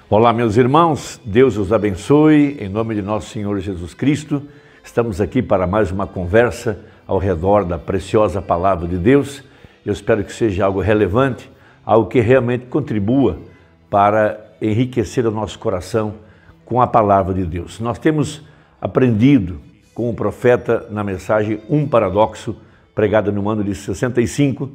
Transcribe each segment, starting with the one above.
Olá, meus irmãos, Deus os abençoe, em nome de nosso Senhor Jesus Cristo. Estamos aqui para mais uma conversa ao redor da preciosa Palavra de Deus. Eu espero que seja algo relevante, algo que realmente contribua para enriquecer o nosso coração com a Palavra de Deus. Nós temos aprendido com o profeta na mensagem Um Paradoxo, pregada no ano de 65,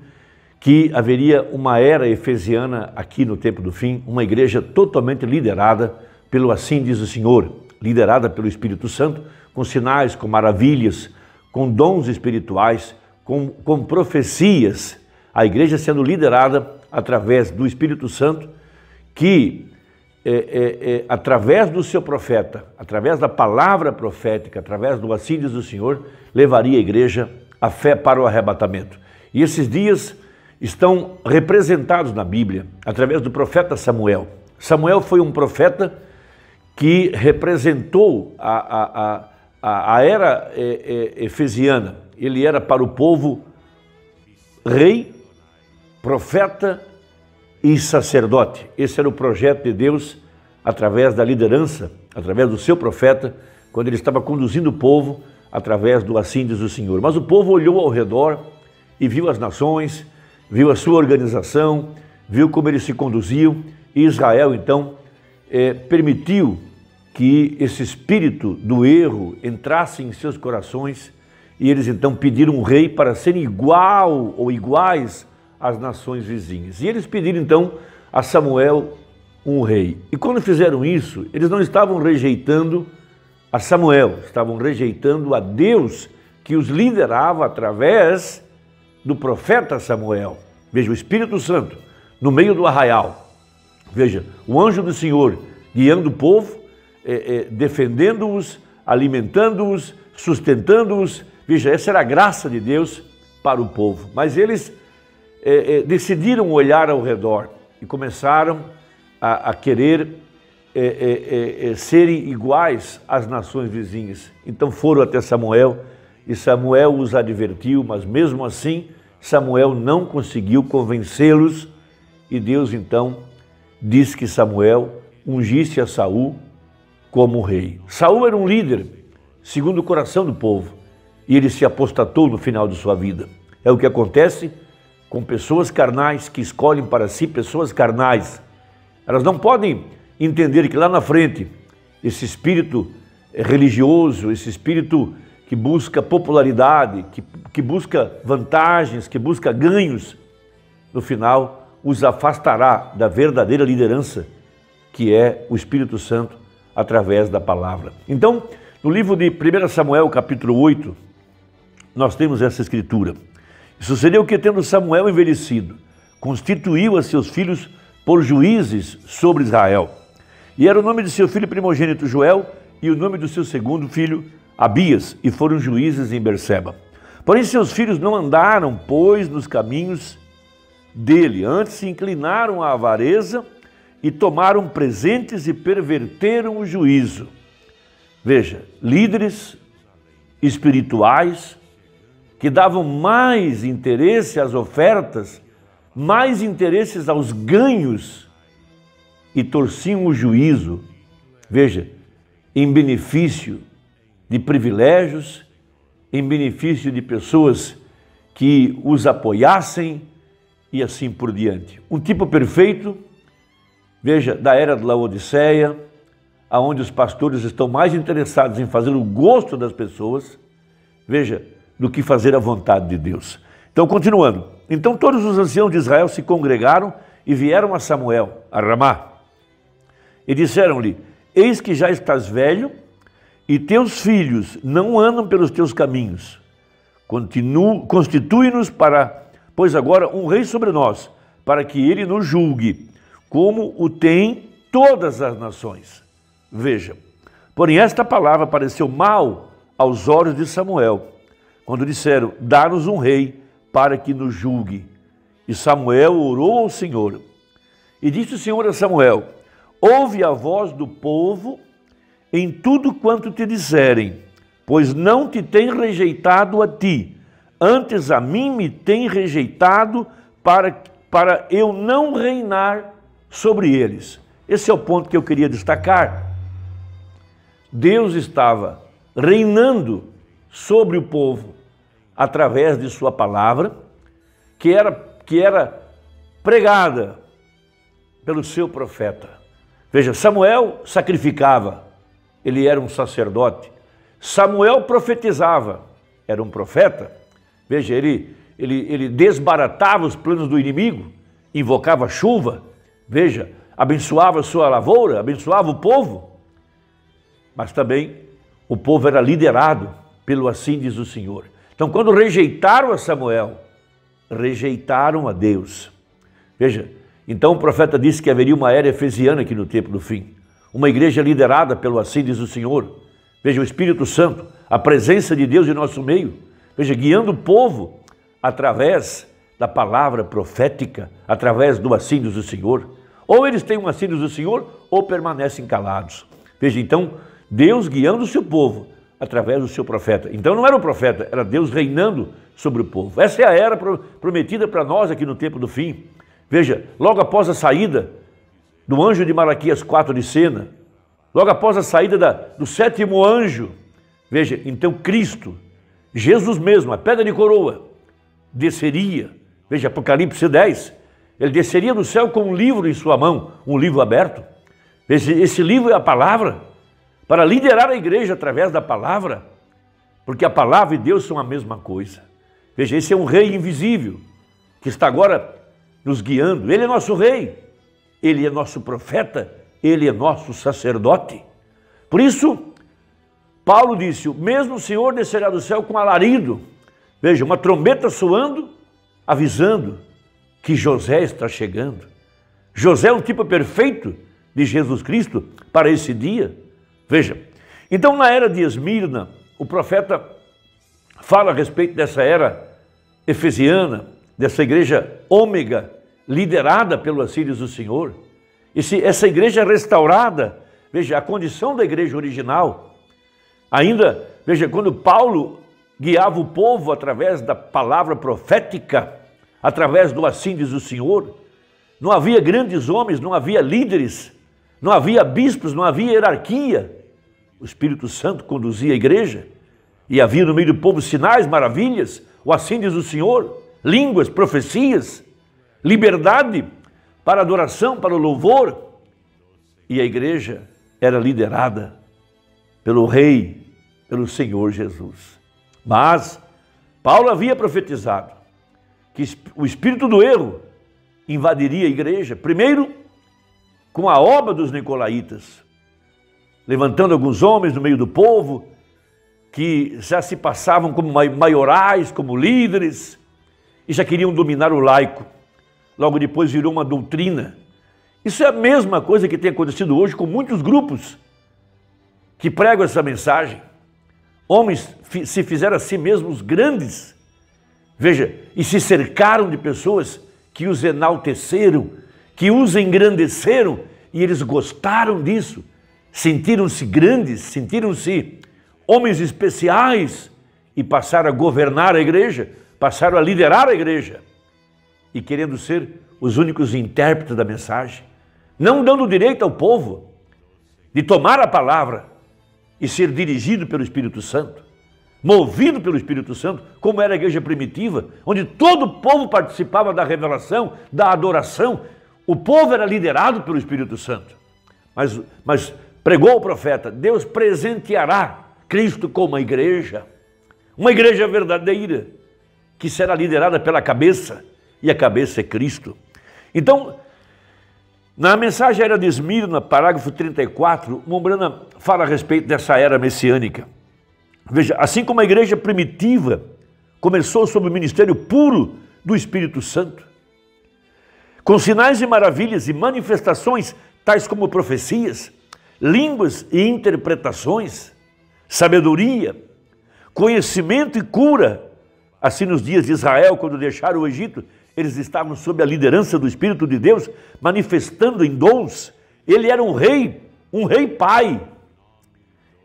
que haveria uma era efesiana aqui no tempo do fim, uma igreja totalmente liderada pelo assim diz o Senhor, liderada pelo Espírito Santo, com sinais, com maravilhas, com dons espirituais, com profecias, a igreja sendo liderada através do Espírito Santo, que através do seu profeta, através da palavra profética, através do assim diz o Senhor, levaria a igreja a fé para o arrebatamento. E esses dias estão representados na Bíblia através do profeta Samuel. Samuel foi um profeta que representou a era efesiana. Ele era para o povo rei, profeta e sacerdote. Esse era o projeto de Deus através da liderança, através do seu profeta, quando ele estava conduzindo o povo através do assim diz o Senhor. Mas o povo olhou ao redor e viu as nações, viu a sua organização, viu como eles se conduziam, e Israel, então, permitiu que esse espírito do erro entrasse em seus corações, e eles, então, pediram um rei para serem igual ou iguais às nações vizinhas. E eles pediram, então, a Samuel um rei. E quando fizeram isso, eles não estavam rejeitando a Samuel, estavam rejeitando a Deus que os liderava através do profeta Samuel. Veja, o Espírito Santo no meio do arraial. Veja, o anjo do Senhor guiando o povo, defendendo-os, alimentando-os, sustentando-os. Veja, essa era a graça de Deus para o povo. Mas eles decidiram olhar ao redor e começaram a querer serem iguais às nações vizinhas. Então foram até Samuel, e Samuel os advertiu, mas mesmo assim Samuel não conseguiu convencê-los, e Deus então diz que Samuel ungisse a Saul como rei. Saul era um líder segundo o coração do povo, e ele se apostatou no final de sua vida. É o que acontece com pessoas carnais que escolhem para si pessoas carnais. Elas não podem entender que lá na frente esse espírito religioso, esse espírito que busca popularidade, que busca vantagens, que busca ganhos, no final os afastará da verdadeira liderança, que é o Espírito Santo, através da palavra. Então, no livro de 1 Samuel, capítulo 8, nós temos essa escritura. Sucedeu que, tendo Samuel envelhecido, constituiu a seus filhos por juízes sobre Israel. E era o nome de seu filho primogênito Joel, e o nome do seu segundo filho Abias, e foram juízes em Berseba. Porém seus filhos não andaram, pois, nos caminhos dele, antes se inclinaram à avareza e tomaram presentes e perverteram o juízo. Veja, líderes espirituais que davam mais interesse às ofertas, mais interesses aos ganhos, e torciam o juízo, veja, em benefício de privilégios, em benefício de pessoas que os apoiassem e assim por diante. Um tipo perfeito, veja, da era de Laodiceia, aonde os pastores estão mais interessados em fazer o gosto das pessoas, veja, do que fazer a vontade de Deus. Então, continuando. Então todos os anciãos de Israel se congregaram e vieram a Samuel, a Ramá, e disseram-lhe: eis que já estás velho, e teus filhos não andam pelos teus caminhos. Constitui-nos para, pois agora, um rei sobre nós, para que ele nos julgue, como o tem todas as nações. Veja, porém esta palavra pareceu mal aos olhos de Samuel, quando disseram: dá-nos um rei para que nos julgue. E Samuel orou ao Senhor. E disse o Senhor a Samuel: ouve a voz do povo em tudo quanto te disserem, pois não te tem rejeitado a ti, antes a mim me tem rejeitado para eu não reinar sobre eles. Esse é o ponto que eu queria destacar. Deus estava reinando sobre o povo através de sua palavra, que era pregada pelo seu profeta. Veja, Samuel sacrificava, ele era um sacerdote. Samuel profetizava, era um profeta. Veja, ele desbaratava os planos do inimigo, invocava chuva, veja, abençoava a sua lavoura, abençoava o povo. Mas também o povo era liderado pelo assim diz o Senhor. Então, quando rejeitaram a Samuel, rejeitaram a Deus. Veja, então o profeta disse que haveria uma era efesiana aqui no tempo do fim. Uma igreja liderada pelo assim diz o Senhor. Veja, o Espírito Santo, a presença de Deus em nosso meio. Veja, guiando o povo através da palavra profética, através do assim diz o Senhor. Ou eles têm um assim diz o Senhor, ou permanecem calados. Veja, então, Deus guiando o seu povo através do seu profeta. Então não era o profeta, era Deus reinando sobre o povo. Essa é a era prometida para nós aqui no tempo do fim. Veja, logo após a saída do anjo de Malaquias 4 de cena, logo após a saída do sétimo anjo, veja, então Cristo, Jesus mesmo, a pedra de coroa, desceria. Veja, Apocalipse 10, ele desceria do céu com um livro em sua mão, um livro aberto. Esse livro é a palavra, para liderar a igreja através da palavra, porque a palavra e Deus são a mesma coisa. Veja, esse é um rei invisível, que está agora nos guiando. Ele é nosso rei, ele é nosso profeta, ele é nosso sacerdote. Por isso, Paulo disse, o mesmo Senhor descerá do céu com alarido. Veja, uma trombeta soando, avisando que José está chegando. José é um tipo perfeito de Jesus Cristo para esse dia. Veja, então na era de Esmirna, o profeta fala a respeito dessa era efesiana, dessa igreja ômega, liderada pelo assim diz o Senhor. Essa igreja restaurada, veja, a condição da igreja original. Ainda, veja, quando Paulo guiava o povo através da palavra profética, através do assim diz o Senhor, não havia grandes homens, não havia líderes, não havia bispos, não havia hierarquia. O Espírito Santo conduzia a igreja e havia no meio do povo sinais, maravilhas, o assim diz o Senhor, línguas, profecias, liberdade para adoração, para o louvor. E a igreja era liderada pelo Rei, pelo Senhor Jesus. Mas Paulo havia profetizado que o espírito do erro invadiria a igreja, primeiro com a obra dos nicolaítas, levantando alguns homens no meio do povo, que já se passavam como maiorais, como líderes, e já queriam dominar o laico. Logo depois virou uma doutrina. Isso é a mesma coisa que tem acontecido hoje com muitos grupos que pregam essa mensagem. Homens se fizeram a si mesmos grandes, veja, e se cercaram de pessoas que os enalteceram, que os engrandeceram, e eles gostaram disso. Sentiram-se grandes, sentiram-se homens especiais e passaram a governar a igreja, passaram a liderar a igreja e querendo ser os únicos intérpretes da mensagem, não dando direito ao povo de tomar a palavra e ser dirigido pelo Espírito Santo, movido pelo Espírito Santo, como era a igreja primitiva, onde todo o povo participava da revelação, da adoração. O povo era liderado pelo Espírito Santo. Mas pregou o profeta, Deus presenteará Cristo com uma igreja verdadeira, que será liderada pela cabeça, e a cabeça é Cristo. Então, na mensagem era de Esmirna, parágrafo 34, Mombrana fala a respeito dessa era messiânica. Veja, assim como a igreja primitiva começou sob o ministério puro do Espírito Santo, com sinais e maravilhas e manifestações tais como profecias, línguas e interpretações, sabedoria, conhecimento e cura. Assim nos dias de Israel, quando deixaram o Egito, eles estavam sob a liderança do Espírito de Deus, manifestando em dons. Ele era um rei pai.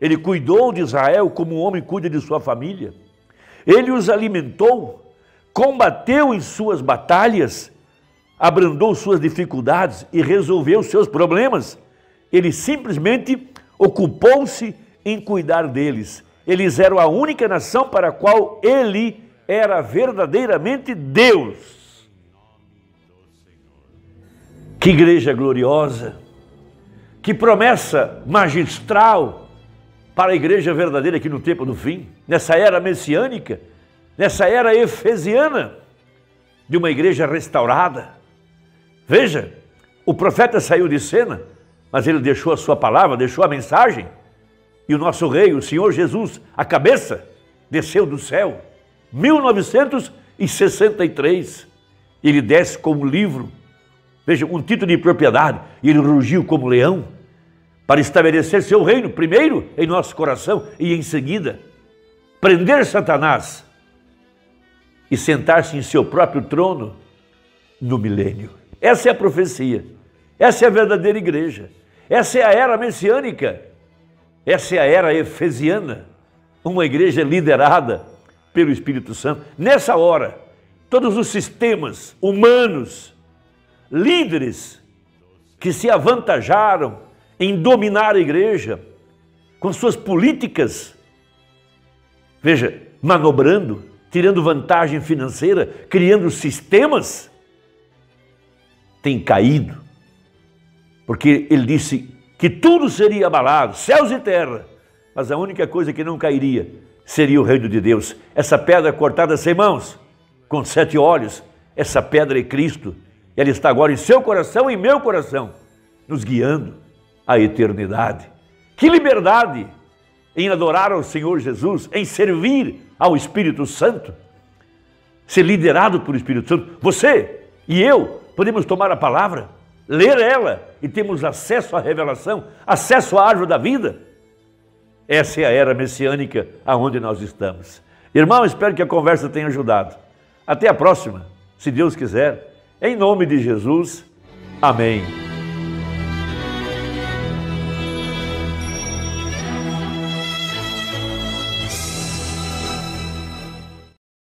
Ele cuidou de Israel como um homem cuida de sua família. Ele os alimentou, combateu em suas batalhas abrandou suas dificuldades e resolveu seus problemas. Ele simplesmente ocupou-se em cuidar deles. Eles eram a única nação para a qual ele era verdadeiramente Deus. Que igreja gloriosa! Que promessa magistral para a igreja verdadeira aqui no tempo do fim, nessa era messiânica, nessa era efesiana, de uma igreja restaurada. Veja, o profeta saiu de cena, mas ele deixou a sua palavra, deixou a mensagem, e o nosso rei, o Senhor Jesus, a cabeça, desceu do céu. 1963, ele desce como livro, veja, um título de propriedade, e ele rugiu como leão, para estabelecer seu reino, primeiro em nosso coração, e em seguida, prender Satanás, e sentar-se em seu próprio trono no milênio. Essa é a profecia, essa é a verdadeira igreja, essa é a era messiânica, essa é a era efesiana, uma igreja liderada pelo Espírito Santo. Nessa hora, todos os sistemas humanos, líderes que se avantajaram em dominar a igreja com suas políticas, veja, manobrando, tirando vantagem financeira, criando sistemas, tem caído, porque ele disse que tudo seria abalado, céus e terra, mas a única coisa que não cairia seria o reino de Deus. Essa pedra cortada sem mãos, com 7 olhos, essa pedra é Cristo, ela está agora em seu coração e em meu coração, nos guiando à eternidade. Que liberdade em adorar ao Senhor Jesus, em servir ao Espírito Santo, ser liderado pelo Espírito Santo. Você e eu podemos tomar a palavra, ler ela e temos acesso à revelação, acesso à árvore da vida. Essa é a era messiânica aonde nós estamos. Irmão, espero que a conversa tenha ajudado. Até a próxima, se Deus quiser, em nome de Jesus. Amém.